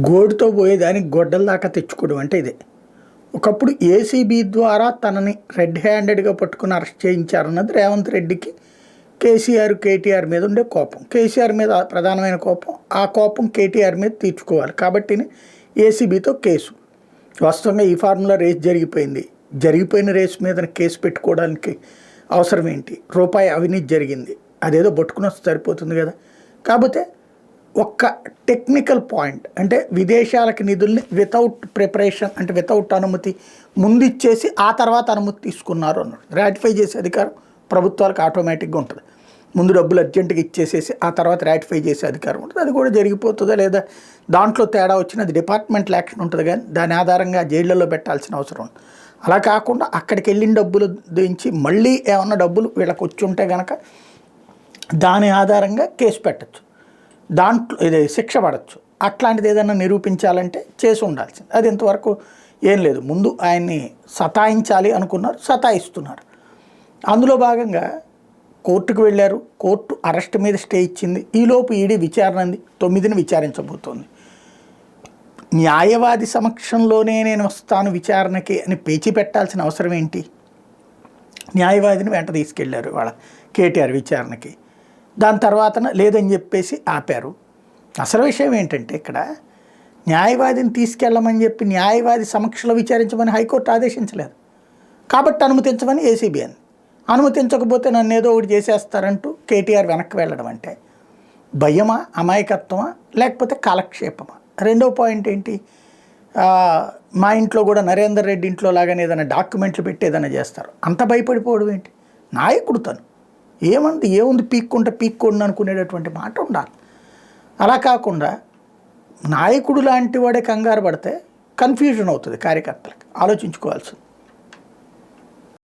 గోడుతో పోయేదానికి గొడ్డల దాకా తెచ్చుకోవడం అంటే ఇదే. ఒకప్పుడు ఏసీబీ ద్వారా తనని రెడ్ హ్యాండెడ్గా పట్టుకుని అరెస్ట్ చేయించారన్నది రేవంత్ రెడ్డికి కేసీఆర్ కేటీఆర్ మీద ఉండే కోపం. కేసీఆర్ మీద ప్రధానమైన కోపం, ఆ కోపం కేటీఆర్ మీద తీర్చుకోవాలి కాబట్టి ఏసీబీతో కేసు. వాస్తవంగా ఈ ఫార్ములా రేస్ జరిగిపోయింది. జరిగిపోయిన రేసు మీద కేసు పెట్టుకోవడానికి అవసరం ఏంటి? రూపాయి అవినీతి జరిగింది, అదేదో పట్టుకుని వస్తే సరిపోతుంది కదా. కాకపోతే ఒక్క టెక్నికల్ పాయింట్ అంటే విదేశాలకు నిధుల్ని వితౌట్ ప్రిపరేషన్ అంటే వితౌట్ అనుమతి ముందు ఇచ్చేసి ఆ తర్వాత అనుమతి తీసుకున్నారు అన్నాడు. రాటిఫై చేసే అధికారం ప్రభుత్వాలకు ఆటోమేటిక్గా ఉంటుంది. ముందు డబ్బులు అర్జెంటుగా ఇచ్చేసేసి ఆ తర్వాత రాటిఫై చేసే అధికారం ఉంటుంది. అది కూడా జరిగిపోతుందా లేదా దాంట్లో తేడా వచ్చిన అది డిపార్ట్మెంటల్ యాక్షన్ ఉంటుంది, కానీ దాని ఆధారంగా జైళ్ళల్లో పెట్టాల్సిన అవసరం ఉంది. అలా కాకుండా అక్కడికి వెళ్ళిన డబ్బులు దించి మళ్ళీ ఏమన్నా డబ్బులు వీళ్ళకి వచ్చి ఉంటే కనుక దాని ఆధారంగా కేసు పెట్టచ్చు, దాంట్లో ఇది శిక్ష పడవచ్చు. అట్లాంటిది ఏదైనా నిరూపించాలంటే చేసి ఉండాల్సింది. అది ఇంతవరకు ఏం లేదు. ముందు ఆయన్ని సతాయించాలి అనుకున్నారు, సతాయిస్తున్నారు. అందులో భాగంగా కోర్టుకు వెళ్ళారు. కోర్టు అరెస్ట్ మీద స్టే ఇచ్చింది. ఈలోపు ఈడీ విచారణ 9ని విచారించబోతోంది. న్యాయవాది సమక్షంలోనే నేను వస్తాను విచారణకి అని పేచీ పెట్టాల్సిన అవసరం ఏంటి? న్యాయవాదిని వెంట తీసుకెళ్లారు వాళ్ళ కేటీఆర్ విచారణకి. దాని తర్వాత లేదని చెప్పేసి ఆపారు. అసలు విషయం ఏంటంటే ఇక్కడ న్యాయవాదిని తీసుకెళ్ళమని చెప్పి న్యాయవాది సమక్షంలో విచారించమని హైకోర్టు ఆదేశించలేదు కాబట్టి అనుమతించమని ఏసీబీ అని. అనుమతించకపోతే నన్ను ఏదో ఒకటి చేసేస్తారంటూ కేటీఆర్ వెనక్కి వెళ్ళడం అంటే భయమా, అమాయకత్వమా, లేకపోతే కాలక్షేపమా? రెండో పాయింట్ ఏంటి? మా ఇంట్లో కూడా నరేందర్ రెడ్డి ఇంట్లో లాగానే ఏదైనా డాక్యుమెంట్లు పెట్టి ఏదైనా చేస్తారు. అంత భయపడిపోవడం ఏంటి? నాయకుడు తను ఏముంది పీక్కోండి అనుకునేటటువంటి మాట ఉండాలి. అలా కాకుండా నాయకుడు లాంటి వాడే కంగారు పడితే కన్ఫ్యూజన్ అవుతుంది కార్యకర్తలకు. ఆలోచించుకోవాల్సింది.